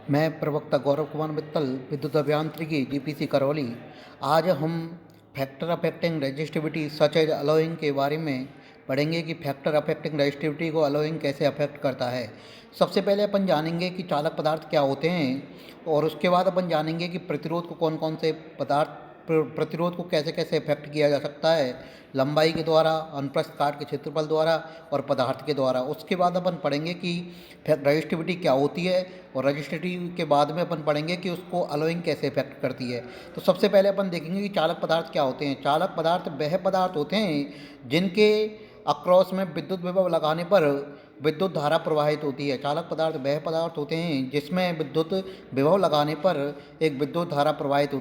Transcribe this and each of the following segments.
मैं प्रवक्ता गौरव कुमार मित्तल, विद्युत अभियांत्रिकी, जीपीसी करौली। आज हम factor affecting resistivity such as alloying के बारे में पढ़ेंगे कि फैक्टर अफेक्टिंग रेजिस्टिविटी को अलोइंग कैसे अफेक्ट करता है। सबसे पहले अपन जानेंगे कि चालक पदार्थ क्या होते हैं, और उसके बाद अपन जानेंगे कि प्रतिरोध को कौन कौन से पदार्थ प्रतिरोध को कैसे कैसे इफेक्ट किया जा सकता है, लंबाई के द्वारा, अनुप्रस्थ काट के क्षेत्रफल द्वारा और पदार्थ के द्वारा। उसके बाद अपन पढ़ेंगे कि रजिस्टिविटी क्या होती है, और रजिस्टिविटी के बाद में अपन पढ़ेंगे कि उसको अलोइंग कैसे इफेक्ट करती है। तो सबसे पहले अपन देखेंगे कि चालक पदार्थ क्या होते हैं। चालक पदार्थ वह पदार्थ होते हैं जिनके अक्रॉस में विद्युत विभव लगाने पर विद्युत धारा प्रवाहित होती है। चालक पदार्थ वह पदार्थ होते हैं जिसमें विद्युत विभव लगाने पर एक विद्युत धारा प्रवाहित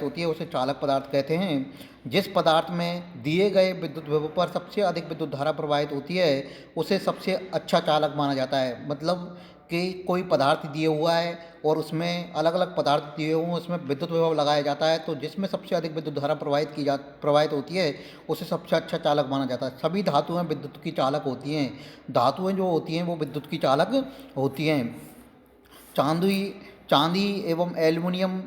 होती है, उसे चालक पदार्थ कहते हैं। जिस पदार्थ में दिए गए विद्युत विभव पर सबसे अधिक विद्युत धारा प्रवाहित होती है उसे सबसे अच्छा चालक माना जाता है। मतलब कि कोई पदार्थ दिए हुआ है और उसमें अलग अलग पदार्थ दिए हुए हैं, उसमें विद्युत विभव लगाया जाता है, तो जिसमें सबसे अधिक विद्युत धारा प्रवाहित होती है उसे सबसे अच्छा चालक माना जाता है। सभी धातुएं विद्युत की चालक होती हैं। धातुएं जो होती हैं वो विद्युत की चालक होती हैं। चांदी चांदी एवं एल्युमिनियम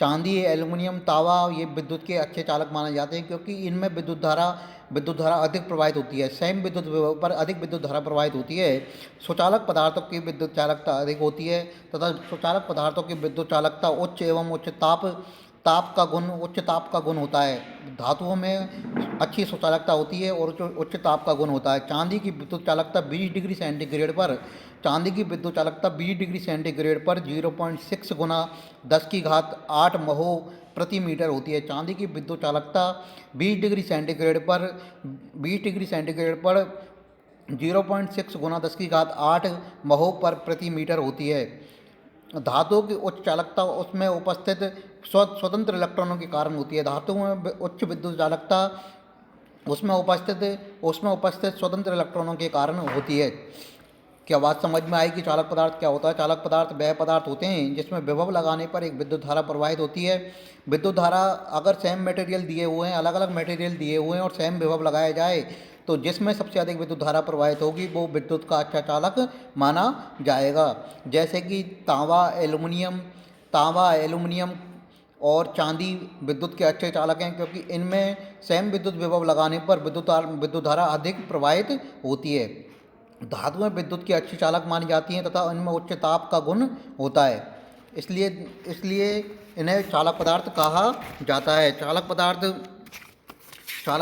चांदी, एल्युमिनियम, तावा ये विद्युत के अच्छे चालक माने जाते हैं, क्योंकि इनमें विद्युत धारा अधिक प्रवाहित होती है। सेम विद्युत विभव पर अधिक विद्युत धारा प्रवाहित होती है। स्वचालक पदार्थों की विद्युत चालकता अधिक होती है, तथा स्वचालक पदार्थों की विद्युत चालकता उच्च ताप का गुण होता है। धातुओं में अच्छी स्वचालकता होती है और उच्च ताप का गुण होता है। चांदी की विद्युत चालकता 20 डिग्री सेंटीग्रेड पर 0.6 गुना 10 की घात 8 महो प्रति मीटर होती है। चांदी की विद्युत चालकता 20 डिग्री सेंटीग्रेड पर 0.6 गुना 10 की घात 8 महो पर प्रति मीटर होती है। धातुओं की उच्च चालकता उसमें उपस्थित स्वतंत्र इलेक्ट्रॉनों के कारण होती है। धातुओं में उच्च विद्युत चालकता उसमें उपस्थित स्वतंत्र इलेक्ट्रॉनों के कारण होती है। क्या बात समझ में आई कि चालक पदार्थ क्या होता है? चालक पदार्थ वह पदार्थ होते हैं जिसमें विभव लगाने पर एक विद्युत धारा प्रवाहित होती है। विद्युत धारा अगर सेम मटेरियल दिए हुए हैं, अलग अलग मटेरियल दिए हुए हैं और सेम विभव लगाया जाए, तो जिसमें सबसे अधिक विद्युत धारा प्रवाहित होगी वो विद्युत का अच्छा चालक माना जाएगा। जैसे कि तांबा, एल्युमिनियम और चांदी विद्युत के अच्छे चालक हैं, क्योंकि इनमें सेम विद्युत विभव लगाने पर विद्युत धारा अधिक प्रवाहित होती है। धातुएं विद्युत की अच्छी चालक मानी जाती हैं तथा इनमें उच्च ताप का गुण होता है, इसलिए इन्हें चालक पदार्थ कहा जाता है। चालक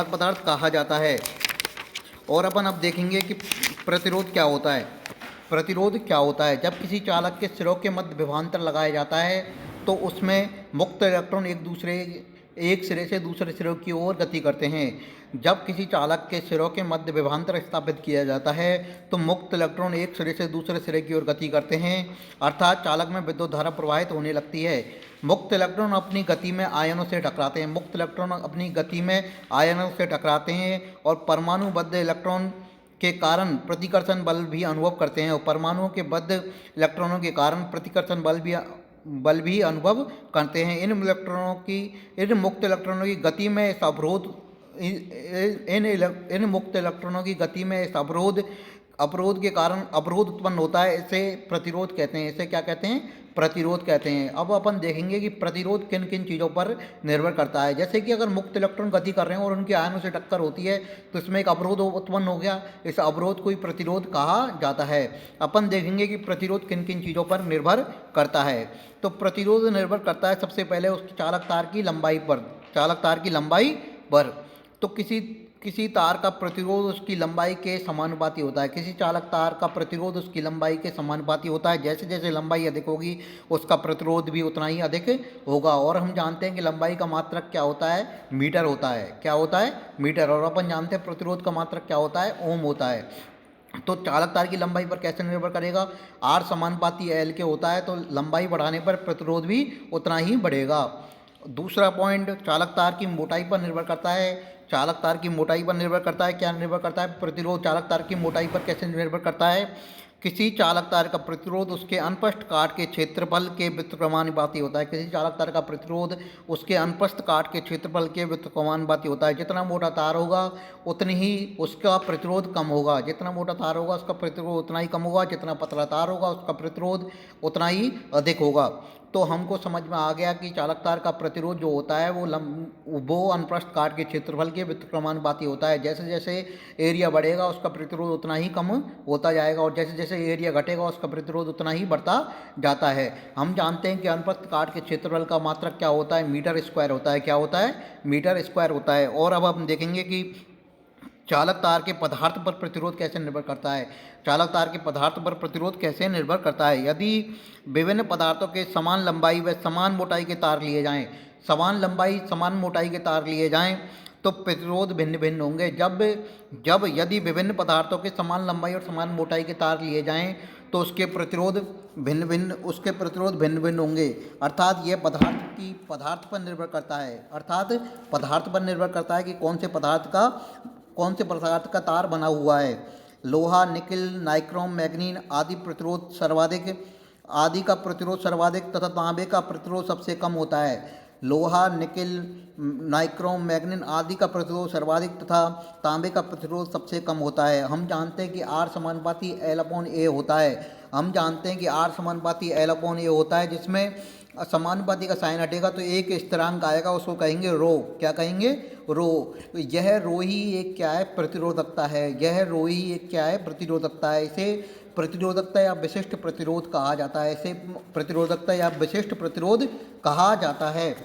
पदार्थ कहा जाता है। और अपन अब देखेंगे कि प्रतिरोध क्या होता है। जब किसी चालक के सिरों के मध्य विभवांतर लगाया जाता है तो उसमें मुक्त इलेक्ट्रॉन एक सिरे से दूसरे सिरे की ओर गति करते हैं। जब किसी चालक के सिरों के मध्य विभवांतर स्थापित किया जाता है तो मुक्त इलेक्ट्रॉन एक सिरे से दूसरे सिरे की ओर गति करते हैं, अर्थात चालक में विद्युत धारा प्रवाहित होने लगती है। मुक्त इलेक्ट्रॉन अपनी गति में आयनों से टकराते हैं और परमाणुबद्ध इलेक्ट्रॉन के कारण प्रतिकर्षण बल भी अनुभव करते हैं, और परमाणुओं के बद्ध इलेक्ट्रॉनों के कारण प्रतिकर्षण बल भी अनुभव करते हैं। इन मुक्त इलेक्ट्रॉनों की गति में इस अवरोध के कारण अवरोध उत्पन्न होता है। इसे प्रतिरोध कहते हैं। इसे क्या कहते हैं? प्रतिरोध कहते हैं। अब अपन देखेंगे कि प्रतिरोध किन किन चीज़ों पर निर्भर करता है। जैसे कि अगर मुक्त इलेक्ट्रॉन गति कर रहे हैं और उनके आयनों से टक्कर होती है तो इसमें एक अवरोध उत्पन्न हो गया। इस अवरोध को ही प्रतिरोध कहा जाता है। अपन देखेंगे कि प्रतिरोध किन किन चीज़ों पर निर्भर करता है। तो प्रतिरोध निर्भर करता है सबसे पहले उसकी चालक तार की लंबाई पर। तो किसी तार का प्रतिरोध उसकी लंबाई के समानुपाती होता है। किसी चालक तार का प्रतिरोध उसकी लंबाई के समानुपाती होता है। जैसे जैसे लंबाई अधिक होगी उसका प्रतिरोध भी उतना ही अधिक होगा। और हम जानते हैं कि लंबाई का मात्रक क्या होता है? मीटर होता है। क्या होता है? मीटर। और अपन जानते हैं प्रतिरोध का मात्रक क्या होता है? ओम होता है। तो चालक तार की लंबाई पर कैसे निर्भर करेगा? आर समानुपाती एल के होता है, तो लंबाई बढ़ाने पर प्रतिरोध भी उतना ही बढ़ेगा। दूसरा पॉइंट चालक तार की मोटाई पर निर्भर करता है। क्या निर्भर करता है? प्रतिरोध चालक तार की मोटाई पर कैसे निर्भर करता है? किसी चालक तार का प्रतिरोध उसके अनुप्रस्थ काट के क्षेत्रफल के व्युत्क्रमानुपाती होता है। किसी चालक तार का प्रतिरोध उसके अनुप्रस्थ काट के क्षेत्रफल के व्युत्क्रमानुपाती होता है। जितना मोटा तार होगा उतनी ही उसका प्रतिरोध कम होगा। जितना मोटा तार होगा उसका प्रतिरोध उतना ही कम होगा। जितना पतला तार होगा उसका प्रतिरोध उतना ही अधिक होगा। तो हमको समझ में आ गया कि चालक तार का प्रतिरोध जो होता है वो अनुप्रस्थ काट के क्षेत्रफल के व्युत्क्रमानुपाती होता है। जैसे जैसे एरिया बढ़ेगा उसका प्रतिरोध उतना ही कम होता जाएगा और जैसे जैसे एरिया घटेगा उसका प्रतिरोध उतना ही बढ़ता जाता है। हम जानते हैं कि अनुप्रस्थ काट के क्षेत्रफल का मात्रक क्या होता है, मीटर स्क्वायर होता है। क्या होता है? मीटर स्क्वायर होता है। और अब हम देखेंगे कि चालक तार के पदार्थ पर प्रतिरोध कैसे निर्भर करता है। चालक तार के पदार्थ पर प्रतिरोध कैसे निर्भर करता है। यदि विभिन्न पदार्थों के समान लंबाई व समान मोटाई के तार लिए जाएं, समान लंबाई समान मोटाई के तार लिए जाएं तो प्रतिरोध भिन्न भिन्न होंगे। जब यदि विभिन्न पदार्थों के समान लंबाई और समान मोटाई के तार लिए जाएं तो उसके प्रतिरोध भिन्न भिन्न होंगे। अर्थात यह पदार्थ पर निर्भर करता है। अर्थात पदार्थ पर निर्भर करता है कि कौन से पदार्थ का तार बना हुआ है। लोहा, निकिल, नाइक्रोम, मैग्नीन आदि का प्रतिरोध सर्वाधिक तथा तांबे का प्रतिरोध सबसे कम होता है। लोहा, निकिल, नाइक्रोम, मैग्नीन आदि का प्रतिरोध सर्वाधिक तथा तांबे का प्रतिरोध सबसे कम होता है। हम जानते हैं कि R समानुपाती L/A होता है। हम जानते हैं कि R समानुपाती L/A होता है, जिसमें समानुपाती का साइन हटेगा तो एक स्थिरांक आएगा, उसको कहेंगे रो। क्या कहेंगे? रो। तो यह रो ही एक क्या है? प्रतिरोधकता है। यह रो ही एक क्या है? प्रतिरोधकता है। इसे प्रतिरोधकता या विशिष्ट प्रतिरोध कहा जाता है। इसे प्रतिरोधकता या विशिष्ट प्रतिरोध कहा जाता है।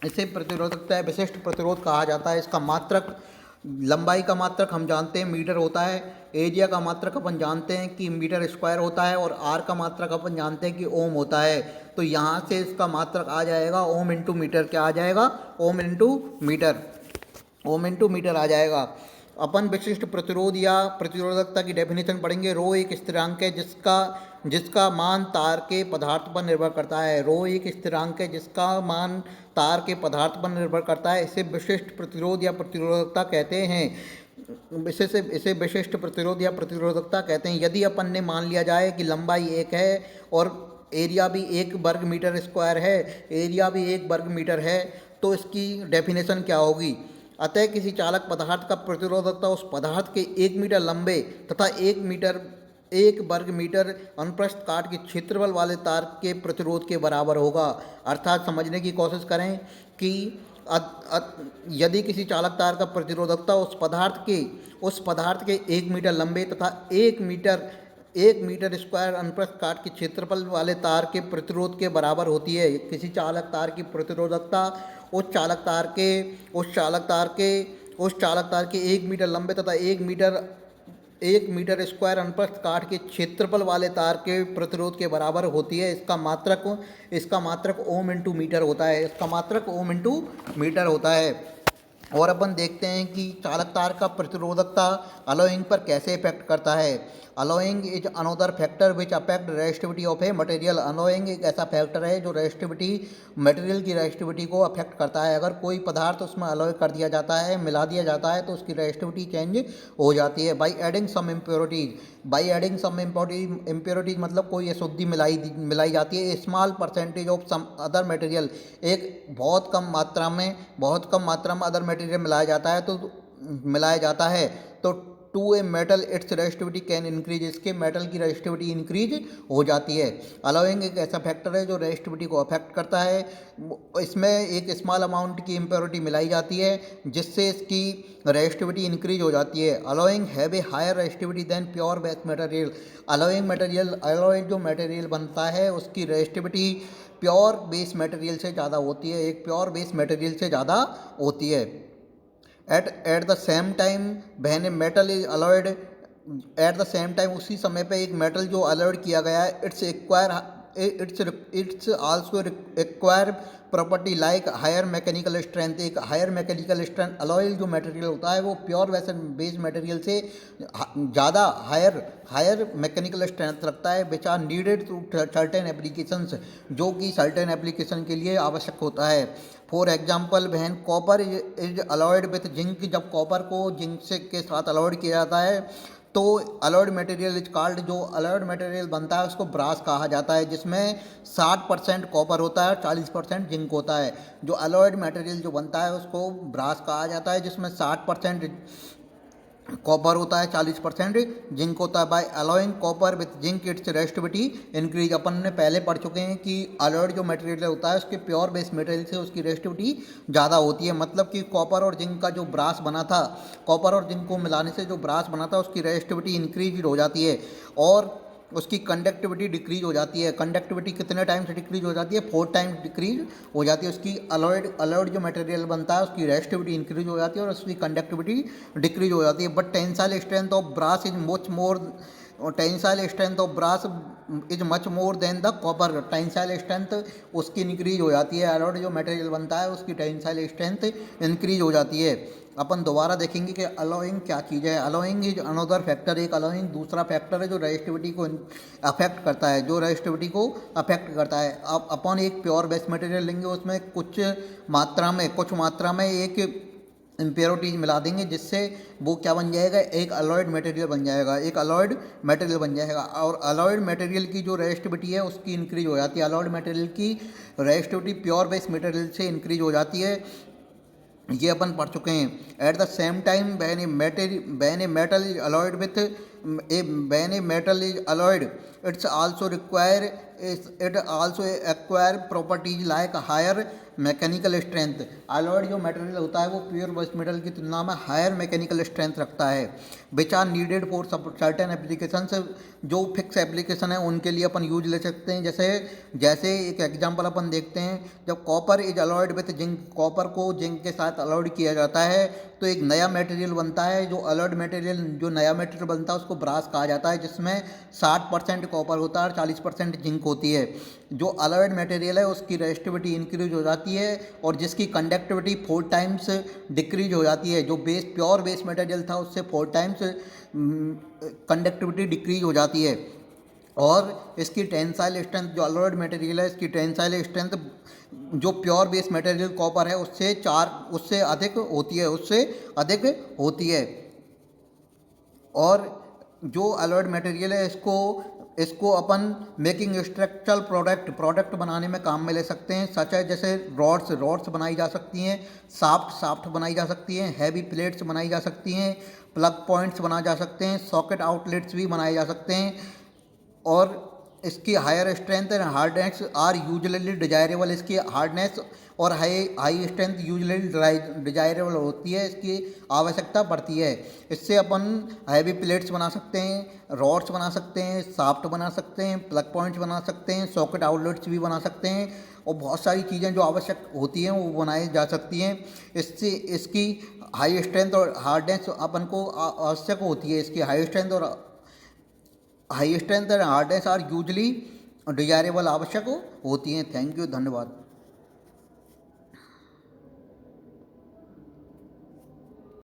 इसे प्रतिरोधकता या विशिष्ट प्रतिरोध कहा जाता है। इसका मात्रक, लंबाई का मात्रक हम जानते हैं मीटर होता है। एरिया का मात्रक अपन जानते हैं कि मीटर स्क्वायर होता है और आर का मात्रक अपन जानते हैं कि ओम होता है। तो यहाँ से इसका मात्रक आ जाएगा ओम इंटू मीटर। क्या आ जाएगा? Ohm into metre. Ohm into metre आ जाएगा। अपन विशिष्ट प्रतिरोध या प्रतिरोधकता की डेफिनेशन पढ़ेंगे। रो एक स्थिरांक है जिसका मान तार के पदार्थ पर निर्भर करता है। रो एक स्थिरांक है जिसका मान तार के पदार्थ पर निर्भर करता है। इसे विशिष्ट प्रतिरोध या प्रतिरोधकता कहते हैं। इसे विशिष्ट प्रतिरोध या प्रतिरोधकता कहते हैं। यदि अपन ने मान लिया जाए कि लंबाई 1 है और एरिया भी 1 वर्ग मीटर स्क्वायर है, एरिया भी 1 वर्ग मीटर है, तो इसकी डेफिनेशन क्या होगी? अतः किसी चालक पदार्थ का प्रतिरोधकता उस पदार्थ के 1 मीटर लंबे तथा 1 वर्ग मीटर अनुप्रस्थ काट के क्षेत्रफल वाले तार के प्रतिरोध के बराबर होगा। अर्थात समझने की कोशिश करें कि यदि किसी चालक तार का प्रतिरोधकता उस पदार्थ के 1 मीटर लंबे तथा 1 मीटर स्क्वायर अनुप्रस्थ काट के क्षेत्रफल वाले तार के प्रतिरोध के बराबर होती है। किसी चालक तार की प्रतिरोधकता उस चालक तार के 1 मीटर लंबे तथा 1 मीटर स्क्वायर अनुप्रस्थ काट के क्षेत्रफल वाले तार के प्रतिरोध के बराबर होती है। इसका मात्रक ओम इंटू मीटर होता है। इसका मात्रक ओम इंटू मीटर होता है। और अपन देखते हैं कि चालक तार का प्रतिरोधकता अलोइंग पर कैसे इफेक्ट करता है। Allowing is another factor which affect resistivity of a material. Allowing एक ऐसा फैक्टर है जो मटेरियल की रेजिस्टिविटी को अफेक्ट करता है। अगर कोई पदार्थ उसमें अलोय कर दिया जाता है, मिला दिया जाता है, तो उसकी रेजिस्टिविटी चेंज हो जाती है। बाई एडिंग सम इम्प्योरिटीज मतलब कोई अशुद्धि मिलाई जाती है। Small percentage of some other material, एक बहुत कम मात्रा में अदर मटेरियल मिलाया जाता है तो to a metal its resistivity can increase. इसके मेटल की रेजिस्टिविटी इंक्रीज हो जाती है। अलाउइंग एक ऐसा फैक्टर है जो रेजिस्टिविटी को अफेक्ट करता है। इसमें एक स्मॉल अमाउंट की इम्प्योरिटी मिलाई जाती है जिससे इसकी रेजिस्टिविटी इंक्रीज हो जाती है। Alloying have a higher resistivity than pure base material. Alloying जो मटेरियल बनता है उसकी रेजिस्टिविटी प्योर बेस मटेरियल से ज़्यादा होती है। एक प्योर बेस मटेरियल से ज़्यादा होती है। At the same time when a metal is alloyed, at the same time उसी समय पे एक मेटल जो अलॉयड किया गया है, its also acquire property like higher mechanical strength. एक हायर मैकेनिकल स्ट्रेंथ, अलॉय जो मटेरियल होता है वो प्योर वैसे बेस मटेरियल से ज़्यादा हायर मैकेनिकल स्ट्रेंथ रखता है, which are needed to certain applications, जो कि सर्टेन एप्लीकेशन के लिए आवश्यक होता है। For example when copper is alloyed with zinc, जब कॉपर को जिंक से के साथ अलॉयड किया जाता है तो अलॉयड मटेरियल इज कॉल्ड, जो अलॉयड मटेरियल बनता है उसको ब्रास कहा जाता है, जिसमें 60% कॉपर होता है और 40% जिंक होता है। जो अलॉयड मटेरियल जो बनता है उसको ब्रास कहा जाता है, जिसमें 60% कॉपर होता है, 40% जिंक होता है। By alloying copper with zinc its resistivity increase. अपन ने पहले पढ़ चुके हैं कि अलॉयड जो मटेरियल होता है उसके प्योर बेस मटेरियल से उसकी रेसिस्टिविटी ज़्यादा होती है। मतलब कि कॉपर और जिंक का जो ब्रास बना था, कॉपर और जिंक को मिलाने से जो ब्रास बना था उसकी रेसिस्टिविटी इंक्रीज हो जाती है और उसकी कंडक्टिविटी डिक्रीज हो जाती है। कंडक्टिविटी कितने टाइम से डिक्रीज हो जाती है? 4 टाइम्स डिक्रीज हो जाती है। उसकी अलॉयड जो मटेरियल बनता है उसकी रेसिस्टिविटी इंक्रीज हो जाती है और उसकी कंडक्टिविटी डिक्रीज हो जाती है। But tensile strength of brass is much more, tensile strength of brass is much more than the copper. Tensile strength उसकी इंक्रीज हो जाती है, अलॉयड जो मटेरियल बनता है उसकी टेंसाइल स्ट्रेंथ इंक्रीज हो जाती है। अपन दोबारा देखेंगे कि अलोइंग क्या चीज़ है। अलोइंग इज अनदर फैक्टर, एक अलोइंग दूसरा फैक्टर है जो रेजिस्टिविटी को अफेक्ट करता है, जो रेजिस्टिविटी को अफेक्ट करता है। अब अपन एक प्योर बेस मटेरियल लेंगे, उसमें कुछ मात्रा में एक इम्प्योरिटीज मिला देंगे, जिससे वो क्या बन जाएगा, एक अलॉयड मटेरियल बन जाएगा, एक अलॉयड मटेरियल बन जाएगा। और अलॉयड मटेरियल की जो रेजिस्टिविटी है उसकी इंक्रीज हो जाती है। अलॉयड मटेरियल की रेजिस्टिविटी प्योर बेस मटेरियल से इंक्रीज हो जाती है, ये अपन पढ़ चुके हैं। At the same time when a metal is alloyed with when a metal is alloyed its also require it also acquire properties like higher mechanical strength. Alloyed जो मटेरियल होता है वो प्योर बेस मेटल की तुलना में higher mechanical strength रखता है, which are needed for certain applications. जो फिक्स एप्लीकेशन है उनके लिए अपन यूज ले सकते हैं। जैसे एक एग्जांपल अपन देखते हैं, जब copper is alloyed with zinc, copper को जिंक के साथ अलॉयड किया जाता है तो एक नया मटेरियल बनता है। जो अलॉयड मटेरियल, जो नया मटेरियल बनता है उसको ब्रास कहा जाता है, जिसमें 60% कॉपर होता है और 40% जिंक होती है। जो अलॉयड मटेरियल है उसकी रेजिस्टिविटी इंक्रीज हो जाती है और जिसकी कंडक्टिविटी 4 टाइम्स डिक्रीज हो जाती है। जो प्योर बेस मटेरियल था उससे 4 टाइम्स कंडक्टिविटी डिक्रीज हो जाती है। और इसकी टेंसाइल स्ट्रेंथ, जो अलॉयड मटेरियल है इसकी टेंसाइल स्ट्रेंथ जो प्योर बेस मटेरियल कॉपर है उससे अधिक होती है। और जो अलॉयड मटेरियल है इसको अपन मेकिंग स्ट्रक्चरल प्रोडक्ट बनाने में काम में ले सकते हैं। सच है, जैसे रॉड्स बनाई जा सकती हैं, साफ्ट बनाई जा सकती हैं, हैवी प्लेट्स बनाई जा सकती हैं, प्लग पॉइंट्स बनाए जा सकते हैं, सॉकेट आउटलेट्स भी बनाए जा सकते हैं। और इसकी higher strength and hardness are usually desirable. इसकी हार्डनेस और हाई स्ट्रेंथ यूजुअली डिजायरेबल होती है, इसकी आवश्यकता पड़ती है। इससे अपन हैवी प्लेट्स बना सकते हैं, रॉड्स बना सकते हैं, साफ्ट बना सकते हैं, प्लग पॉइंट्स बना सकते हैं, सॉकेट आउटलेट्स भी बना सकते हैं और बहुत सारी चीज़ें जो आवश्यक होती हैं वो बनाई जा सकती हैं। इससे इसकी हाई स्ट्रेंथ और हार्डनेस अपन को आवश्यक होती है। इसकी high strength and hardness are usually desirable आवश्यक होती हैं। थैंक यू, धन्यवाद।